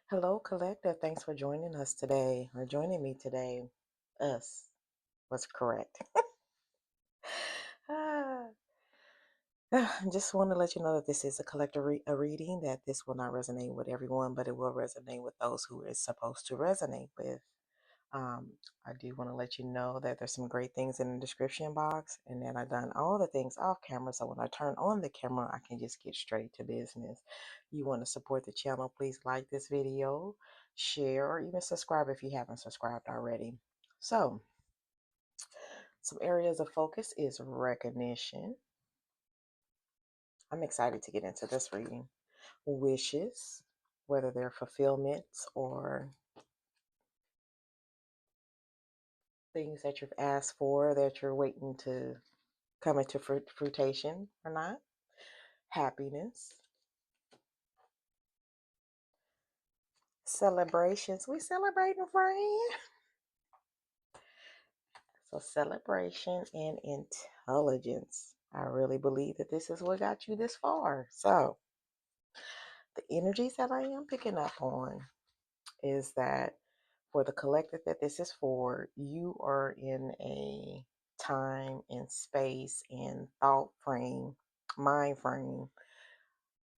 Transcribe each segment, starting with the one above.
Hello, Collective. Thanks for joining us today, or joining me today. Us was correct. Ah, just want to let you know that this is a collective a reading, that this will not resonate with everyone, but it will resonate with those who it's supposed to resonate with. Um, I do want to let you know that there's some great things in the description box, and that I've done all the things off camera. So when I turn on the camera, I can just get straight to business. You want to support the channel, please like this video, share, or even subscribe if you haven't subscribed already. So, some areas of focus is recognition. I'm excited to get into this reading. Wishes, whether they're fulfillments or things that you've asked for that you're waiting to come into fruition or not. Happiness, celebrations. We celebrating, friend. So celebration and intelligence. I really believe that this is what got you this far. So the energies that I am picking up on is that for the collective that this is for, you are in a time and space and thought frame, mind frame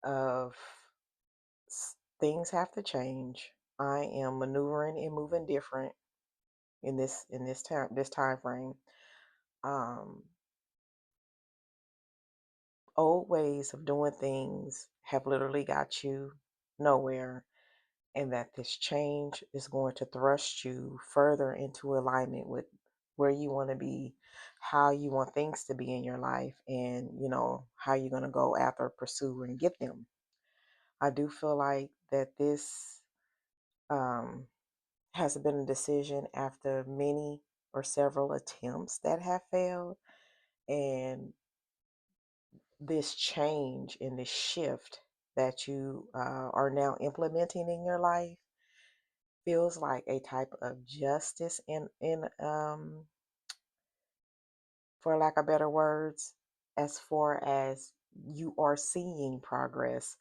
of things have to change. I am maneuvering and moving different in this time frame. Um, Old ways of doing things have literally got you nowhere, and that this change is going to thrust you further into alignment with where you want to be, how you want things to be in your life, and how you're going to go after, pursue, and get them. I do feel like that this um, has been a decision after many or several attempts that have failed. And this change and this shift that you are now implementing in your life feels like a type of justice in for lack of better words, as far as you are seeing progress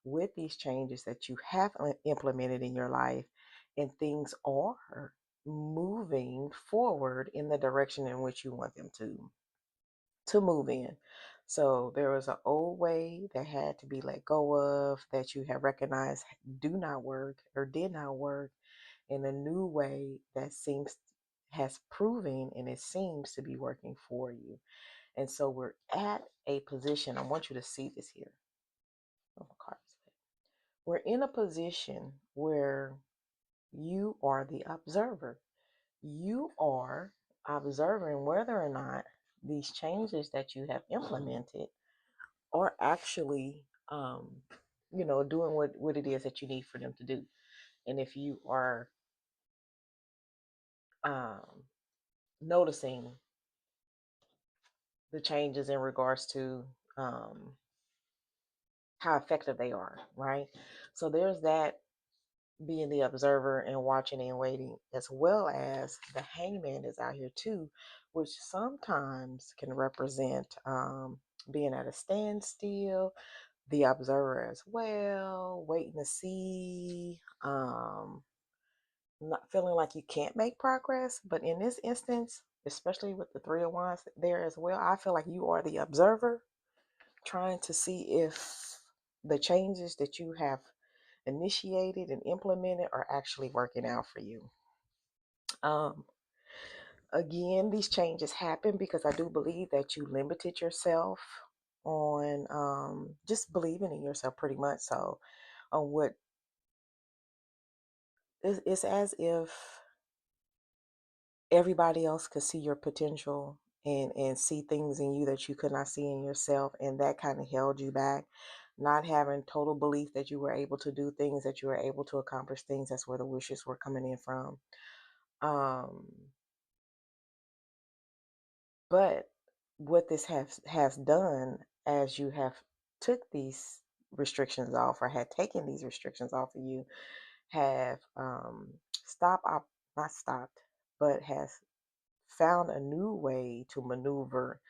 with these changes that you have implemented in your life, and things are moving forward in the direction in which you want them to move in. So there was an old way that had to be let go of, that you have recognized do not work or did not work, and a new way that seems has proven and it seems to be working for you. And so we're at a position. I want you to see this here. Oh, my card is back. We're in a position where you are the observer. You are observing whether or not these changes that you have implemented are actually, doing what it is that you need for them to do. And if you are um, noticing the changes in regards to um, how effective they are, right? So there's that, being the observer and watching and waiting, as well as the hangman is out here too, which sometimes can represent being at a standstill, the observer as well, waiting to see, not feeling like you can't make progress. But in this instance, especially with the three of wands there as well, I feel like you are the observer trying to see if the changes that you have initiated and implemented are actually working out for you. Um, Again, these changes happen because I do believe that you limited yourself on just believing in yourself, pretty much. So, on what it's as if everybody else could see your potential and see things in you that you could not see in yourself, and that kind of held you back, not having total belief that you were able to do things, that you were able to accomplish things. That's where the wishes were coming in from. um but what this has done, as you have took these restrictions off, or had taken these restrictions off of you, have stopped op- not stopped, but has found a new way to maneuver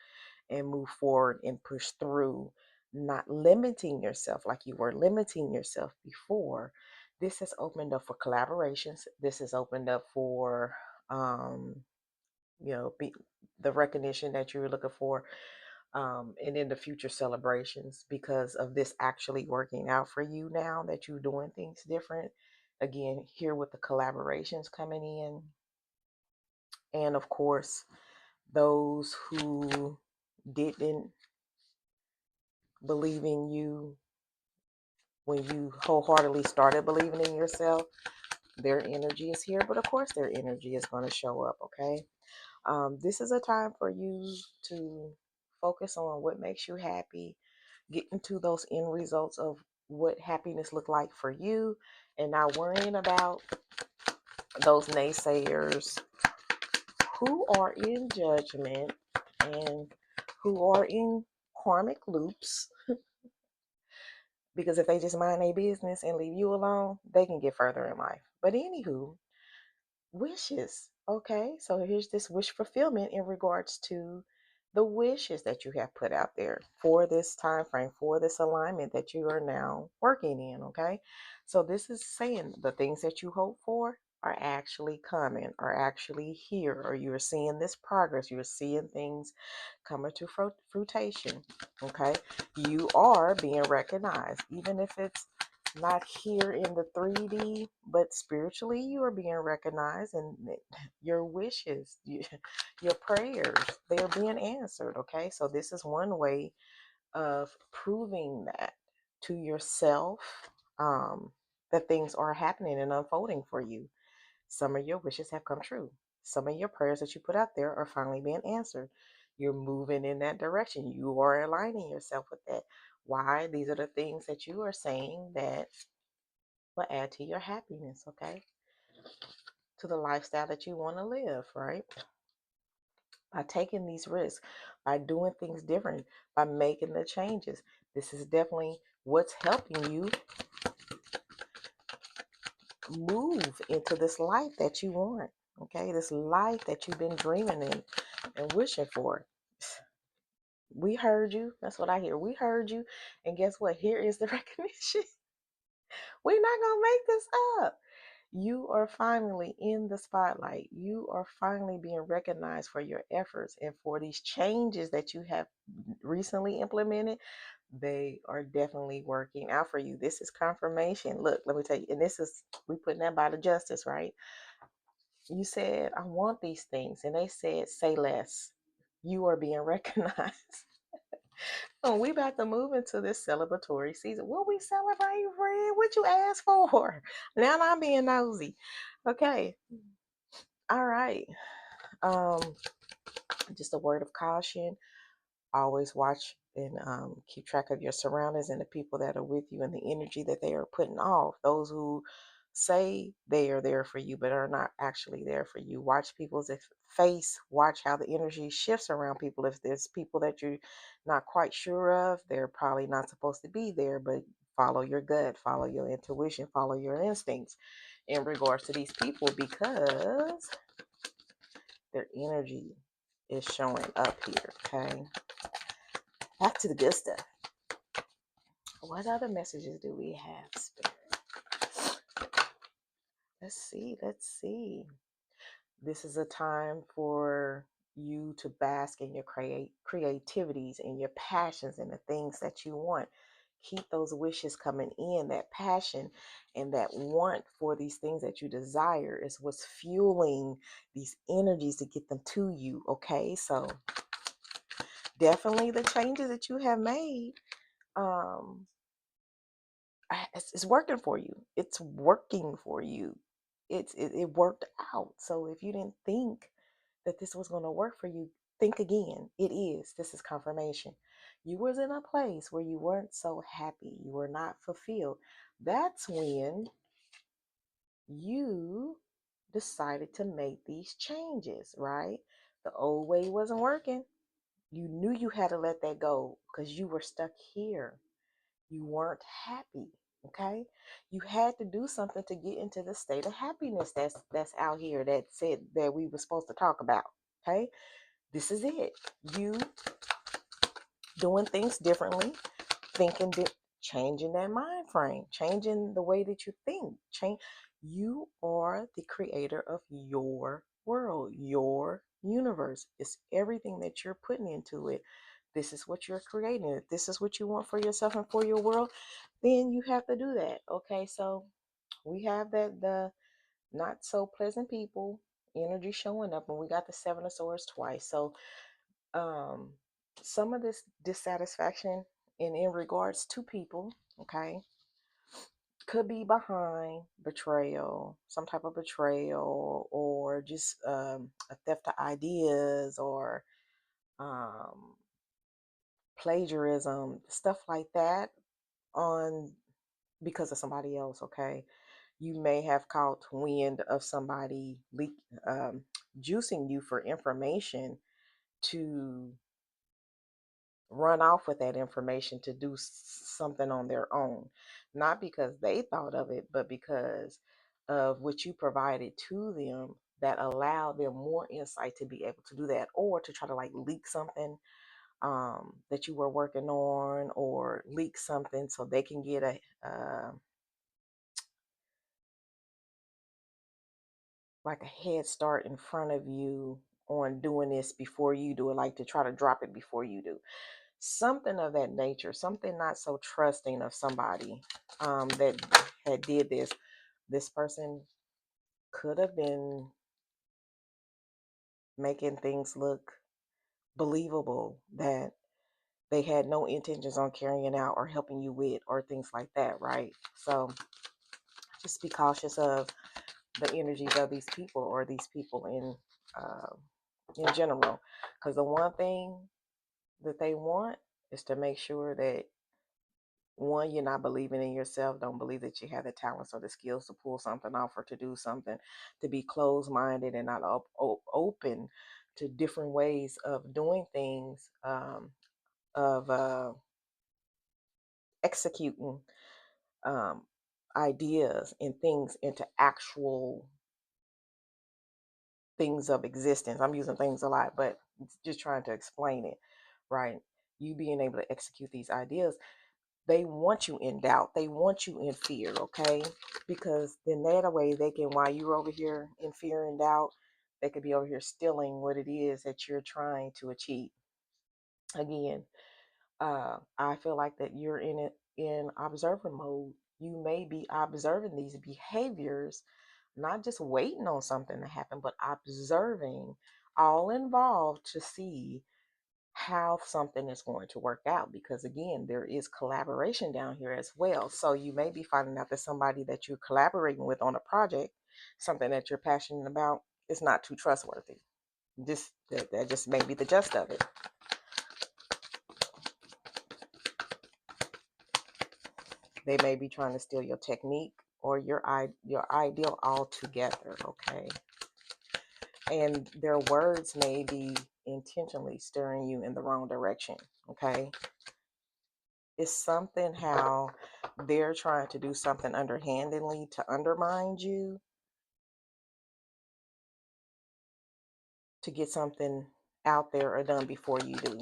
and move forward and push through, not limiting yourself like you were limiting yourself before. This has opened up for collaborations. This has opened up for, um, the recognition that you were looking for, and in the future celebrations because of this actually working out for you now that you're doing things different. Again, here with the collaborations coming in, and of course, those who didn't believe in you when you wholeheartedly started believing in yourself, their energy is here, but of course, their energy is going to show up, okay? This is a time for you to focus on what makes you happy, get into those end results of what happiness look like for you, and not worrying about those naysayers who are in judgment and who are in karmic loops, because if they just mind their business and leave you alone, they can get further in life. But anywho, wishes. Okay, so here's this wish fulfillment in regards to the wishes that you have put out there for this time frame, for this alignment that you are now working in. Okay, so this is saying the things that you hope for are actually coming, are actually here, or you're seeing this progress, you're seeing things coming to fruition. Okay, you are being recognized, even if it's not here in the 3D, but spiritually you are being recognized, and your wishes, your prayers, they are being answered. Okay, so this is one way of proving that to yourself, that things are happening and unfolding for you. Some of your wishes have come true. Some of your prayers that you put out there are finally being answered. You're moving in that direction. You are aligning yourself with that. Why? These are the things that you are saying that will add to your happiness, okay? To the lifestyle that you want to live, right? By taking these risks, by doing things different, by making the changes. This is definitely what's helping you move into this life that you want, okay? This life that you've been dreaming and wishing for. We heard you. That's what I hear. We heard you. And guess what? Here is the recognition. We're not going to make this up. You are finally in the spotlight. You are finally being recognized for your efforts and for these changes that you have recently implemented. They are definitely working out for you. This is confirmation. Look, let me tell you, and this is, we putting that by the justice, right? You said, I want these things. And they said, say less. You are being recognized. Oh, we about to move into this celebratory season. What we celebrating, Fred? What you asked for? Now I'm being nosy. Okay. All right. Um, just a word of caution. Always watch and keep track of your surroundings and the people that are with you and the energy that they are putting off. Those who say they are there for you but are not actually there for you. Watch people's face. Watch how the energy shifts around people. If there's people that you're not quite sure of, they're probably not supposed to be there, but follow your gut, follow your intuition, follow your instincts in regards to these people, because their energy is showing up here. Okay, back to the good stuff. What other messages do we have, Spirit? Let's see. Let's see. This is a time for you to bask in your creativities and your passions and the things that you want. Keep those wishes coming in. That passion and that want for these things that you desire is what's fueling these energies to get them to you. Okay, so definitely the changes that you have made, um, it's working for you. It's working for you. It worked out. So if you didn't think that this was going to work for you, think again. It is. This is confirmation. You was in a place where you weren't so happy. You were not fulfilled. That's when you decided to make these changes, right? The old way wasn't working. You knew you had to let that go because you were stuck here. You weren't happy. Okay, you had to do something to get into the state of happiness that's out here, that said that we were supposed to talk about. Okay, this is it. You doing things differently, thinking, changing that mind frame, changing the way that you think. Change. You are the creator of your world, your universe. It's everything that you're putting into it. This is what you're creating. If this is what you want for yourself and for your world, then you have to do that. Okay, so we have that the not so pleasant people energy showing up, and we got the Seven of Swords twice. So um some of this dissatisfaction in regards to people, okay, could be behind betrayal, some type of betrayal, or just a theft of ideas, or um plagiarism, stuff like that, on because of somebody else. Okay, you may have caught wind of somebody um, juicing you for information to run off with that information to do something on their own, not because they thought of it, but because of what you provided to them that allowed them more insight to be able to do that, or to try to like leak something that you were working on, or leak something so they can get a like a head start in front of you on doing this before you do it, like to try to drop it before you do something of that nature, something not so trusting of somebody that had did this. This person could have been making things look believable that they had no intentions on carrying out or helping you with, or things like that, right? So just be cautious of the energies of these people, or these people in general, because the one thing that they want is to make sure that, one, you're not believing in yourself, don't believe that you have the talents or the skills to pull something off or to do something, to be closed minded and not open to different ways of doing things, of executing um, ideas and things into actual things of existence. I'm using things a lot, but it's just trying to explain it, right? You being able to execute these ideas, they want you in doubt. They want you in fear, okay? Because then that way they can, while you're over here in fear and doubt, they could be over here stealing what it is that you're trying to achieve. Again, I feel like that you're in it in observer mode. You may be observing these behaviors, not just waiting on something to happen, but observing, all involved, to see how something is going to work out, because again, there is collaboration down here as well. So you may be finding out that somebody that you're collaborating with on a project, something that you're passionate about, is not too trustworthy. Just that just may be the gist of it. They may be trying to steal your technique or your ideal altogether, okay? And their words may be intentionally steering you in the wrong direction, okay? It's something how they're trying to do something underhandedly to undermine you, to get something out there or done before you do.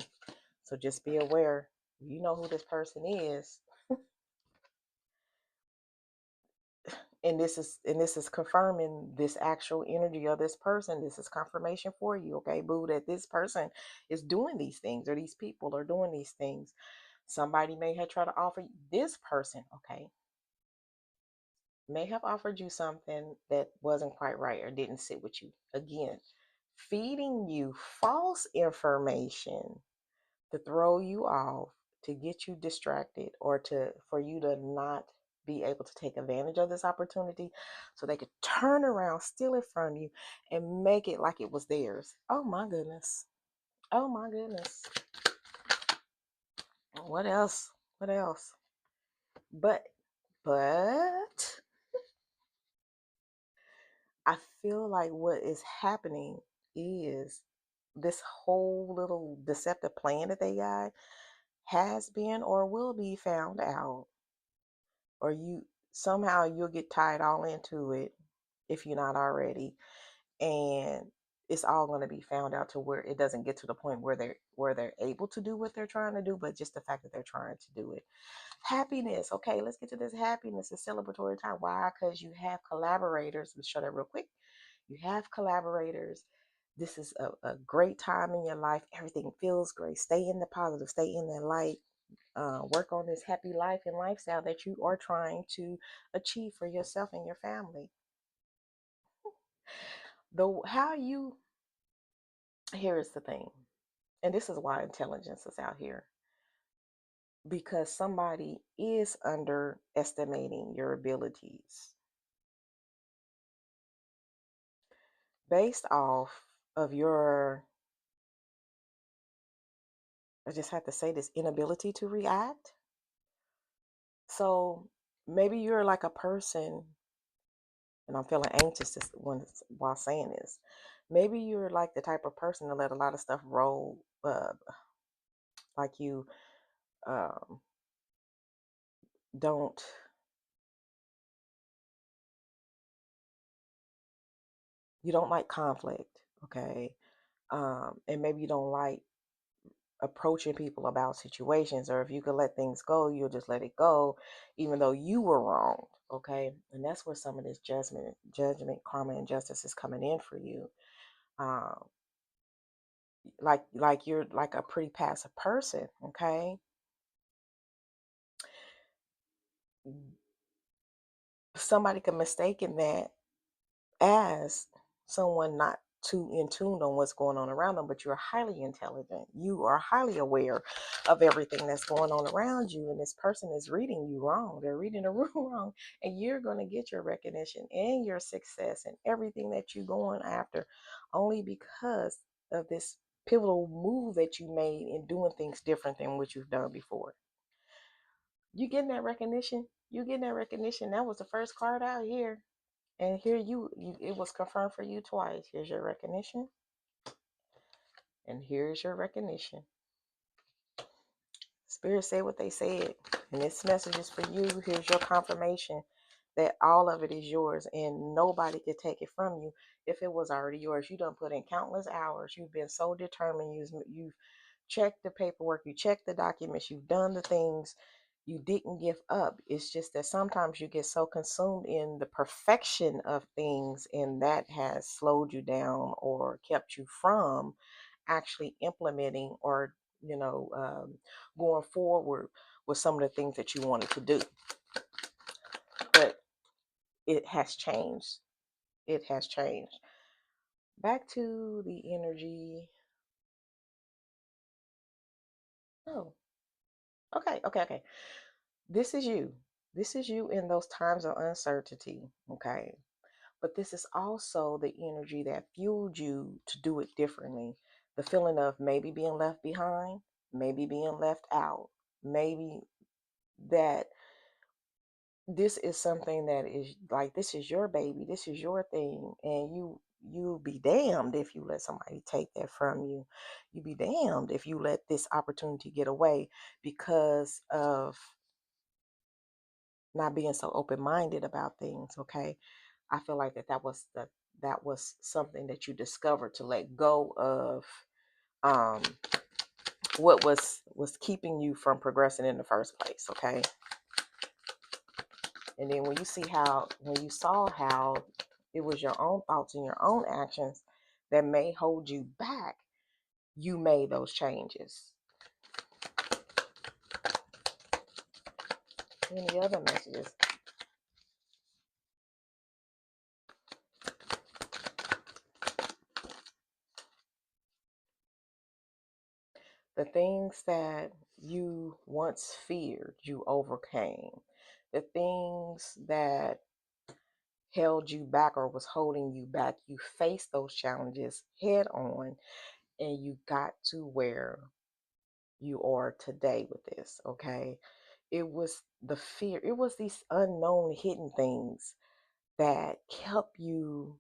So just be aware. You know who this person is, and this is confirming this actual energy of this person. This is confirmation for you, okay, boo, that this person is doing these things, or these people are doing these things. Somebody may have tried to offer this person, okay, may have offered you something that wasn't quite right or didn't sit with you. Again, feeding you false information to throw you off, to get you distracted, or to for you to not be able to take advantage of this opportunity, so they could turn around, steal it from you, and make it like it was theirs. Oh my goodness. Oh my goodness. What else? What else? But I feel like what is happening is this whole little deceptive plan that they got has been or will be found out, or you somehow you'll get tied all into it if you're not already. And it's all going to be found out to where it doesn't get to the point where they're able to do what they're trying to do, but just the fact that they're trying to do it. Happiness. Okay, let's get to this happiness. It's celebratory time. Why? Because you have collaborators. Let's show that real quick. You have collaborators. This is a great time in your life. Everything feels great. Stay in the positive. Stay in that light. Work on this happy life and lifestyle that you are trying to achieve for yourself and your family. Though how you Here is the thing, and this is why intelligence is out here, because somebody is underestimating your abilities based off of your, I just have to say this, inability to react. So maybe you're like a person, and I'm feeling anxious while saying this. Maybe you're like the type of person to let a lot of stuff roll, like um, don't, you don't like conflict, okay? And maybe you don't like approaching people about situations, or if you could let things go, you'll just let it go, even though you were wrong, okay? And that's where some of this judgment, karma, and justice is coming in for you. Um, like you're like a pretty passive person, okay? Somebody could mistaken that as someone not too in tune on what's going on around them, but you're highly intelligent. You are highly aware of everything that's going on around you, and this person is reading you wrong. They're reading the room wrong, and you're going to get your recognition and your success and everything that you're going after only because of this pivotal move that you made in doing things different than what you've done before. You getting that recognition? You getting that recognition? That was the first card out here. And here it was confirmed for you twice. Here's your recognition, and here's your recognition. Spirit said what they said, and this message is for you. Here's your confirmation that all of it is yours, and nobody could take it from you. If it was already yours, you done put in countless hours. You've been so determined. You've checked the paperwork. You checked the documents. You've done the things. You didn't give up. It's just that sometimes you get so consumed in the perfection of things, and that has slowed you down or kept you from actually implementing or, going forward with some of the things that you wanted to do. But it has changed. It has changed. Back to the energy. Oh, okay. This is you. This is you in those times of uncertainty. Okay. But this is also the energy that fueled you to do it differently. The feeling of maybe being left behind, maybe being left out, maybe that this is something that is like, this is your baby, this is your thing, and you'll be damned if you let somebody take that from you. You be damned if you let this opportunity get away because of not being so open-minded about things, okay? I feel like that was something that you discovered to let go of, um what was keeping you from progressing in the first place, okay? And then when you saw how it was your own thoughts and your own actions that may hold you back, you made those changes. Any other messages? The things that you once feared, you overcame. The things that held you back or was holding you back, you faced those challenges head on, and you got to where you are today with this, okay? It was the fear, it was these unknown hidden things that kept you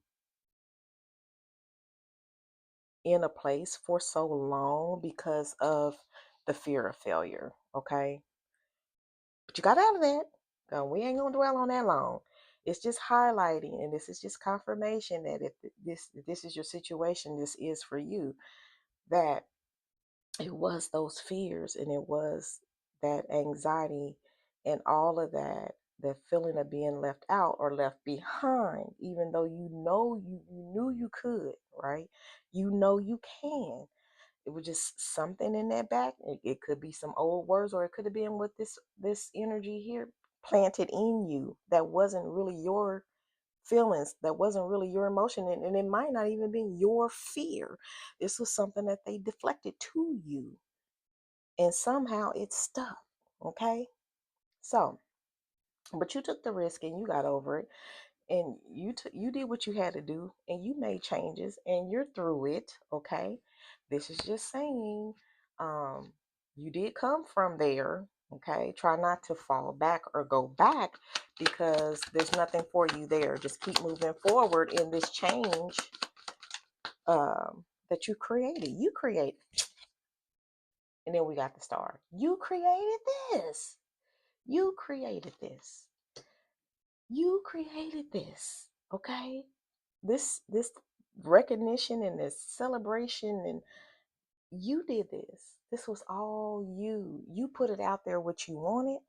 in a place for so long because of the fear of failure, okay? But you got out of that. We ain't gonna dwell on that long. It's just highlighting, and this is just confirmation that if this is your situation, this is for you. That it was those fears, and it was that anxiety, and all of that, the feeling of being left out or left behind, even though you knew you could, right? You know you can. It was just something in that back. It could be some old words, or it could have been with this energy here planted in you that wasn't really your feelings, that wasn't really your emotion, and it might not even be your fear. This was something that they deflected to you, and somehow it stuck. Okay, so but you took the risk and you got over it, and you did what you had to do, and you made changes, and you're through it. Okay, this is just saying, um you did come from there. Okay, try not to fall back or go back, because there's nothing for you there. Just keep moving forward in this change, that you created. And then we got the star. You created this. You created this. You created this. Okay, this recognition and this celebration, and you did this was all you put it out there what you wanted.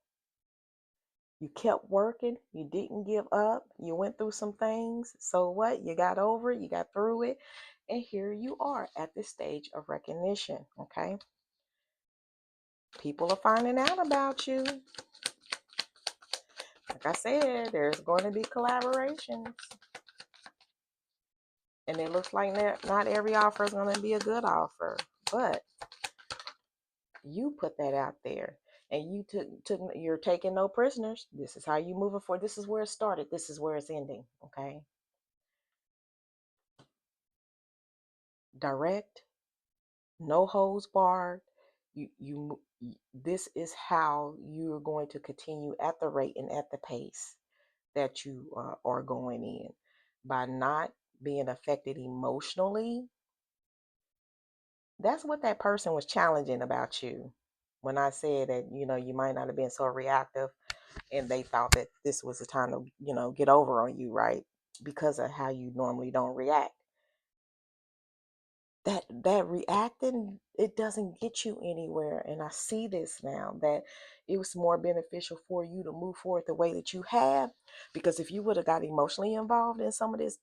You kept working, you didn't give up, you went through some things. So what? You got over it, you got through it, and here you are at this stage of recognition. Okay, people are finding out about you. Like I said, there's going to be collaborations, and it looks like not every offer is going to be a good offer, but you put that out there, and you're taking no prisoners. This is how you moving forward. This is where it started, this is where it's ending. Okay, direct, no holds barred. This is how you're going to continue at the rate and at the pace that you are going in, by not being affected emotionally. That's what that person was challenging about you when I said that, you might not have been so reactive, and they thought that this was the time to, get over on you, right? Because of how you normally don't react. That reacting, it doesn't get you anywhere. And I see this now, that it was more beneficial for you to move forward the way that you have. Because if you would have got emotionally involved in some of this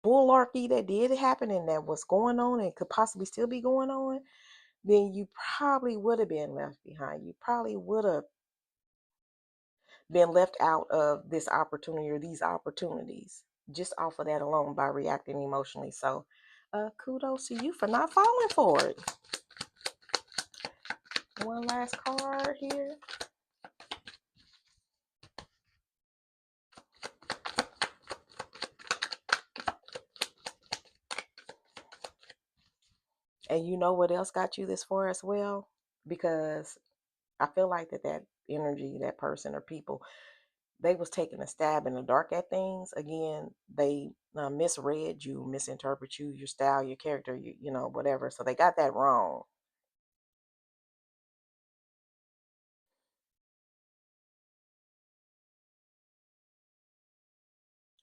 bullarchy that did happen and that was going on and could possibly still be going on, then you probably would have been left behind. You probably would have been left out of this opportunity or these opportunities, just off of that alone, by reacting emotionally. So kudos to you for not falling for it. One last card here. And you know what else got you this far as well? Because I feel like that energy, that person or people, they was taking a stab in the dark at things. Again, they misread you, misinterpret you, your style, your character, whatever. So they got that wrong.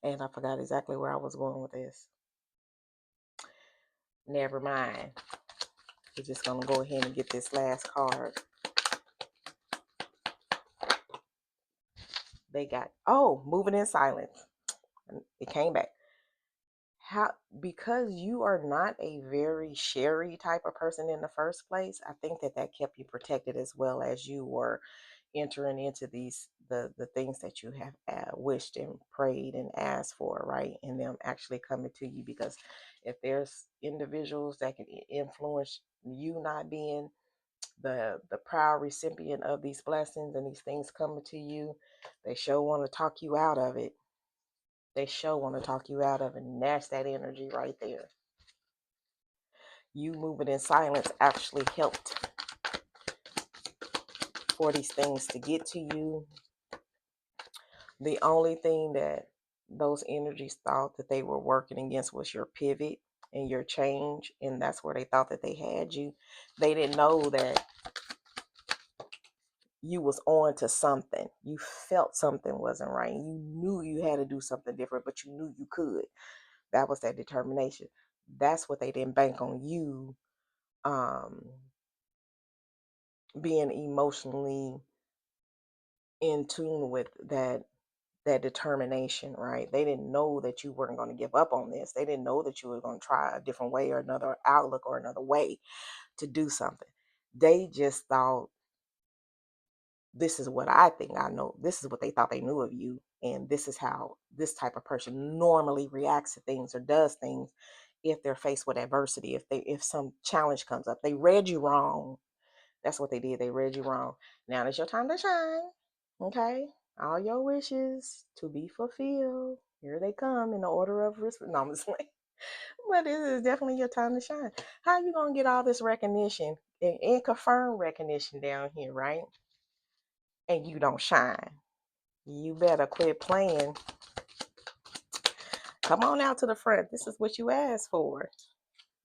And I forgot exactly where I was going with this. Never mind. We're just going to go ahead and get this last card. They got, moving in silence. It came back. How, because you are not a very sherry type of person in the first place, I think that kept you protected, as well as you were entering into the things that you have wished and prayed and asked for, right? And them actually coming to you. Because if there's individuals that can influence you not being the proud recipient of these blessings and these things coming to you, they sure want to talk you out of it. They sure want to talk you out of it. And that's that energy right there. You moving in silence actually helped for these things to get to you. The only thing that those energies thought that they were working against was your pivot and your change. And that's where they thought that they had you. They didn't know that you was on to something. You felt something wasn't right. You knew you had to do something different, but you knew you could. That was that determination. That's what they didn't bank on you um, being emotionally in tune with that determination, right? They didn't know that you weren't going to give up on this. They didn't know that you were going to try a different way or another outlook or another way to do something. They just thought, this is what I think I know. This is what they thought they knew of you. And this is how this type of person normally reacts to things or does things if they're faced with adversity, if some challenge comes up. They read you wrong. That's what they did. They read you wrong. Now it's your time to shine. Okay? All your wishes to be fulfilled. Here they come in the order of respect. No, I'm just like, but it is definitely your time to shine. How you gonna get all this recognition and confirmed recognition down here, right? And you don't shine. You better quit playing. Come on out to the front. This is what you asked for.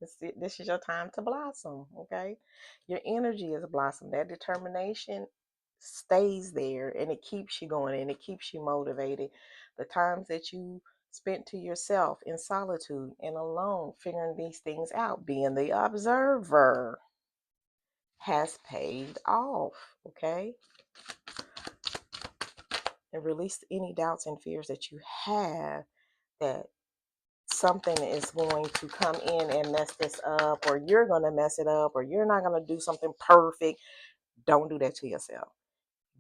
This is your time to blossom, okay? Your energy is blossom. That determination stays there and it keeps you going and it keeps you motivated. The times that you spent to yourself in solitude and alone, figuring these things out, being the observer, has paid off, okay? And release any doubts and fears that you have that something is going to come in and mess this up, or you're going to mess it up, or you're not going to do something perfect. Don't do that to yourself.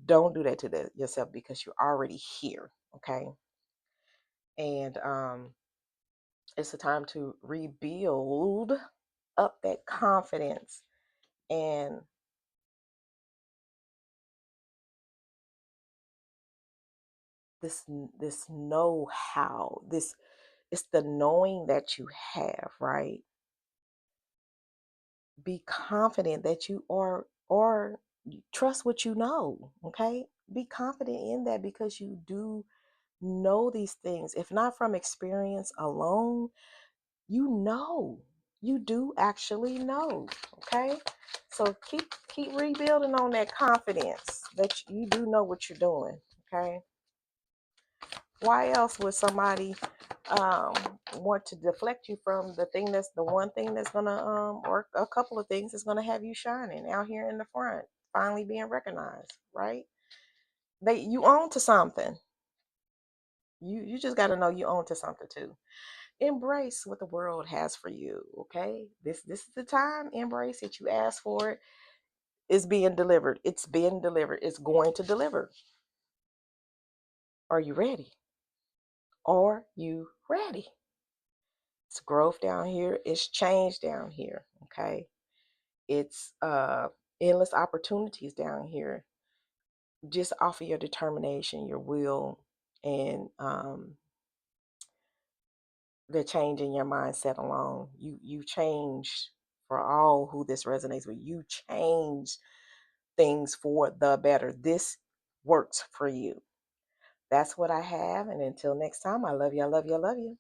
Don't do that to yourself because you're already here, okay? And it's a time to rebuild up that confidence and this know-how. This it's the knowing that you have, right? Be confident that you are, or trust what you know, okay? Be confident in that because you do know these things. If not from experience alone, you do actually know, okay? So keep rebuilding on that confidence that you do know what you're doing, okay? Why else would somebody um, want to deflect you from the one thing that's gonna or a couple of things that's gonna have you shining out here in the front, finally being recognized, right? You own to something. You just got to know you own to something too. Embrace what the world has for you, okay? This is the time. Embrace it. You asked for it. It's being delivered. It's being delivered. It's going to deliver. Are you ready? Are you ready? It's growth down here. It's change down here, okay? It's endless opportunities down here. Just off of your determination, your will, and the change in your mindset alone. You change for all who this resonates with. You change things for the better. This works for you. That's what I have. And until next time, I love you. I love you. I love you.